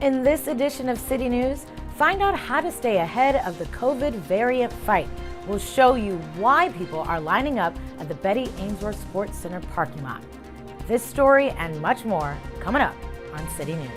In this edition of City News, find out how to stay ahead of the COVID variant fight. We'll show you why people are lining up at the Betty Ainsworth Sports Center parking lot. This story and much more coming up on City News.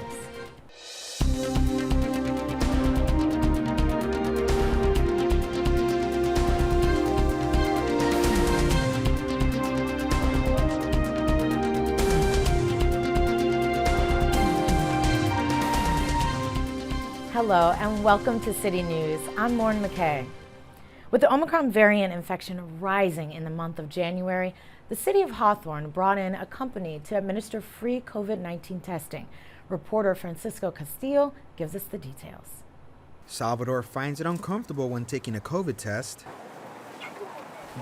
Hello and welcome to City News. I'm Lauren McKay. With the Omicron variant infection rising in the month of January, the city of Hawthorne brought in a company to administer free COVID-19 testing. Reporter Francisco Castillo gives us the details. Salvador finds it uncomfortable when taking a COVID test,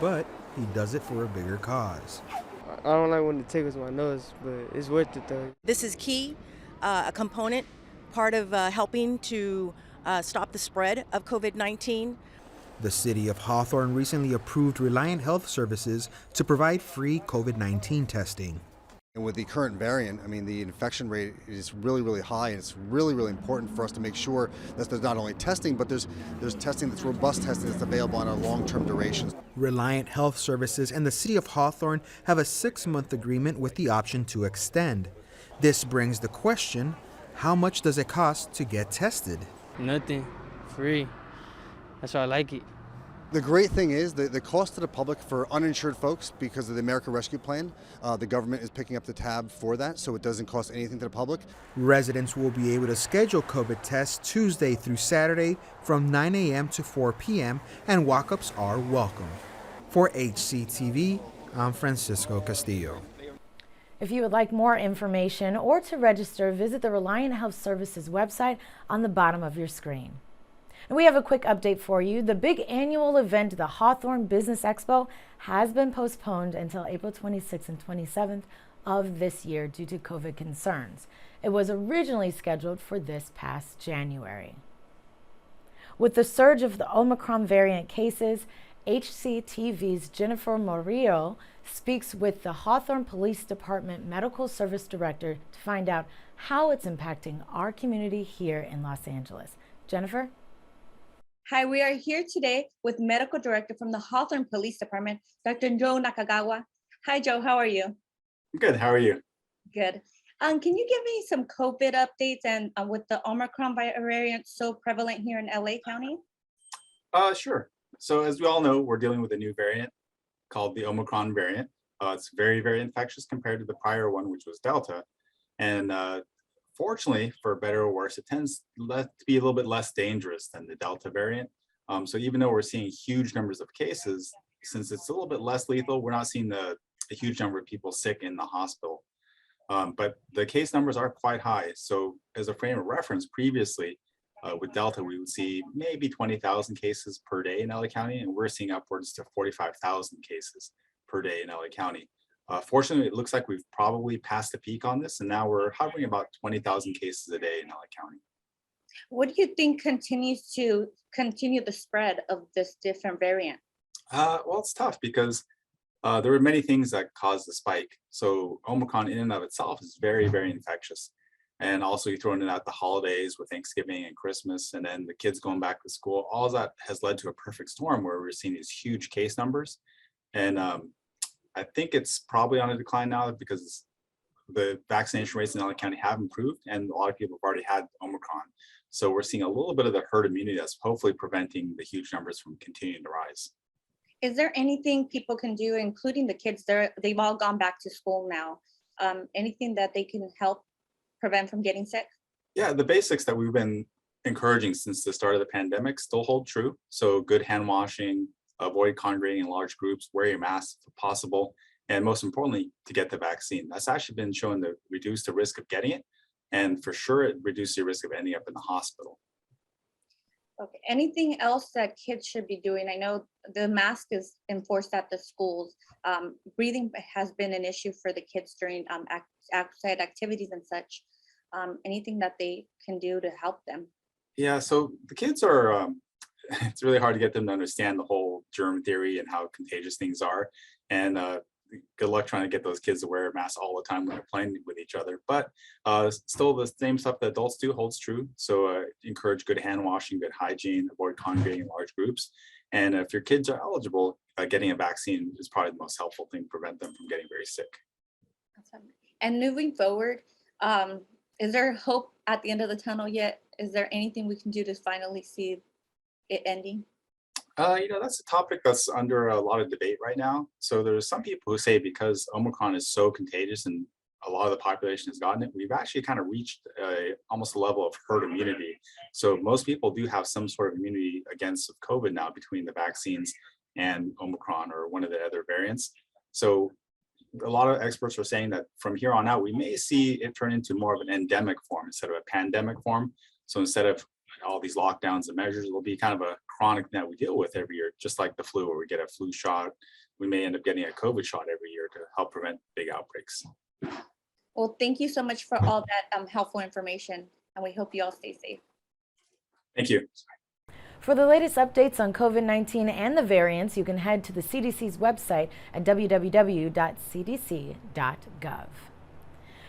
but he does it for a bigger cause. I don't like when it tickles my nose, but it's worth it though. This is key, a component, part of helping to stop the spread of COVID-19. The city of Hawthorne recently approved Reliant Health Services to provide free COVID-19 testing. And with the current variant, I mean, the infection rate is really high, and it's really important for us to make sure that there's not only testing, but there's testing that's robust testing that's available on a long-term duration. Reliant Health Services and the city of Hawthorne have a 6-month agreement with the option to extend. This brings the question, how much does it cost to get tested? Nothing, free. That's why I like it. The great thing is the cost to the public for uninsured folks, because of the American Rescue Plan, the government is picking up the tab for that, so it doesn't cost anything to the public. Residents will be able to schedule COVID tests Tuesday through Saturday from 9 a.m. to 4 p.m. and walk-ups are welcome. For HCTV, I'm Francisco Castillo. If you would like more information or to register, visit the Reliant Health Services website on the bottom of your screen. And we have a quick update for you. The big annual event, the Hawthorne Business Expo, has been postponed until April 26th and 27th of this year due to COVID concerns. It was originally scheduled for this past January. With the surge of the Omicron variant cases, HCTV's Jennifer Murillo speaks with the Hawthorne Police Department Medical Service Director to find out how it's impacting our community here in Los Angeles. Jennifer? Hi, we are here today with Medical Director from the Hawthorne Police Department, Dr. Joe Nakagawa. Hi, Joe, how are you? Good, how are you? Good. Can you give me some COVID updates and with the Omicron variant so prevalent here in LA County? Sure. So as we all know, we're dealing with a new variant called the Omicron variant. It's very infectious compared to the prior one, which was Delta. And fortunately, for better or worse, it tends to be a little bit less dangerous than the Delta variant. So even though we're seeing huge numbers of cases, since it's a little bit less lethal, we're not seeing a huge number of people sick in the hospital. But the case numbers are quite high. So as a frame of reference, previously, with Delta, we would see maybe 20,000 cases per day in LA County, and we're seeing upwards to 45,000 cases per day in LA County. Fortunately, it looks like we've probably passed the peak on this, and now we're hovering about 20,000 cases a day in LA County. What do you think continues to continue the spread of this different variant? Well, it's tough because there were many things that caused the spike. So Omicron in and of itself is very infectious. And also you throw in out the holidays with Thanksgiving and Christmas, and then the kids going back to school. All of that has led to a perfect storm where we're seeing these huge case numbers. And I think it's probably on a decline now because the vaccination rates in LA County have improved and a lot of people have already had Omicron. So we're seeing a little bit of the herd immunity that's hopefully preventing the huge numbers from continuing to rise. Is there anything people can do, including the kids? They've all gone back to school now. Anything that they can help prevent from getting sick? Yeah, the basics that we've been encouraging since the start of the pandemic still hold true. So good hand washing, avoid congregating in large groups, wear your mask if possible, and most importantly, to get the vaccine. That's actually been shown to reduce the risk of getting it, and for sure it reduces your risk of ending up in the hospital. Okay, anything else that kids should be doing? I know the mask is enforced at the schools. Breathing has been an issue for the kids during outside activities and such. Anything that they can do to help them? Yeah, so the kids are, it's really hard to get them to understand the whole germ theory and how contagious things are. And good luck trying to get those kids to wear masks all the time when they're playing with each other. But still, the same stuff that adults do holds true. So encourage good hand washing, good hygiene, avoid congregating in large groups. And if your kids are eligible, getting a vaccine is probably the most helpful thing to prevent them from getting very sick. Awesome. And moving forward, is there hope at the end of the tunnel yet? Is there anything we can do to finally see it ending? That's a topic that's under a lot of debate right now. So there's some people who say because Omicron is so contagious and a lot of the population has gotten it, we've actually kind of reached almost a level of herd immunity. So most people do have some sort of immunity against COVID now between the vaccines and Omicron or one of the other variants. So a lot of experts are saying that from here on out, we may see it turn into more of an endemic form instead of a pandemic form. So instead of all these lockdowns and measures, will be kind of a chronic that we deal with every year, just like the flu, where we get a flu shot. We may end up getting a COVID shot every year to help prevent big outbreaks. Well, thank you so much for all that helpful information, and we hope you all stay safe. Thank you. For the latest updates on COVID-19 and the variants, you can head to the CDC's website at www.cdc.gov.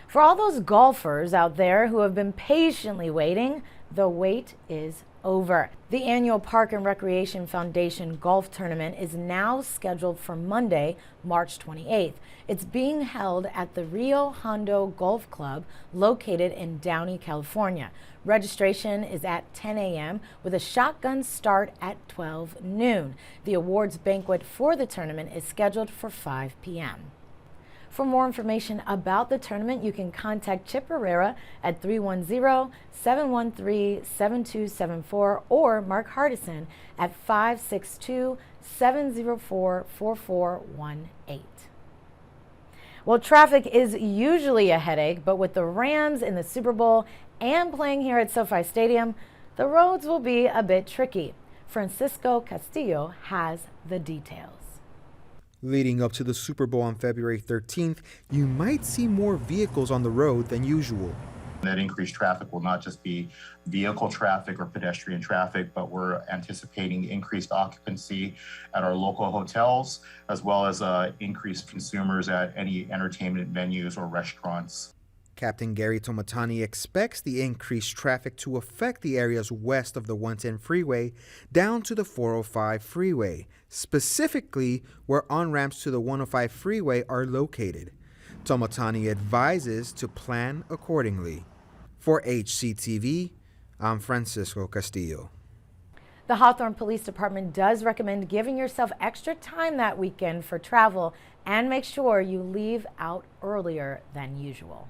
For all those golfers out there who have been patiently waiting, the wait is over. The annual Park and Recreation Foundation golf tournament is now scheduled for Monday, March 28th. It's being held at the Rio Hondo Golf Club located in Downey, California. Registration is at 10 a.m. with a shotgun start at 12 noon. The awards banquet for the tournament is scheduled for 5 p.m. For more information about the tournament, you can contact Chip Herrera at 310-713-7274 or Mark Hardison at 562-704-4418. Well, traffic is usually a headache, but with the Rams in the Super Bowl and playing here at SoFi Stadium, the roads will be a bit tricky. Francisco Castillo has the details. Leading up to the Super Bowl on February 13th, you might see more vehicles on the road than usual. That increased traffic will not just be vehicle traffic or pedestrian traffic, but we're anticipating increased occupancy at our local hotels, as well as increased consumers at any entertainment venues or restaurants. Captain Gary Tomatani expects the increased traffic to affect the areas west of the 110 freeway down to the 405 freeway, specifically where on-ramps to the 105 freeway are located. Tomatani advises to plan accordingly. For HCTV, I'm Francisco Castillo. The Hawthorne Police Department does recommend giving yourself extra time that weekend for travel and make sure you leave out earlier than usual.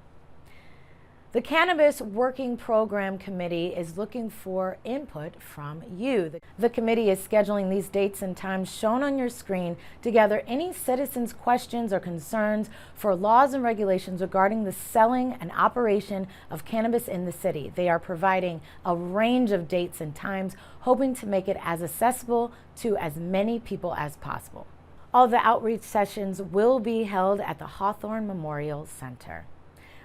The Cannabis Working Program Committee is looking for input from you. The committee is scheduling these dates and times shown on your screen to gather any citizens' questions or concerns for laws and regulations regarding the selling and operation of cannabis in the city. They are providing a range of dates and times, hoping to make it as accessible to as many people as possible. All the outreach sessions will be held at the Hawthorne Memorial Center.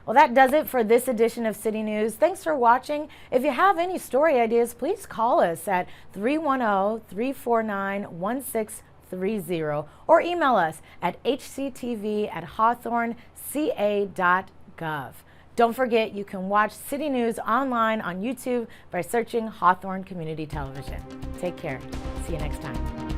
Well, that does it for this edition of City News. Thanks for watching. If you have any story ideas, please call us at 310-349-1630 or email us at hctv@hawthorneca.gov. Don't forget, you can watch City News online on YouTube by searching Hawthorne Community Television. Take care. See you next time.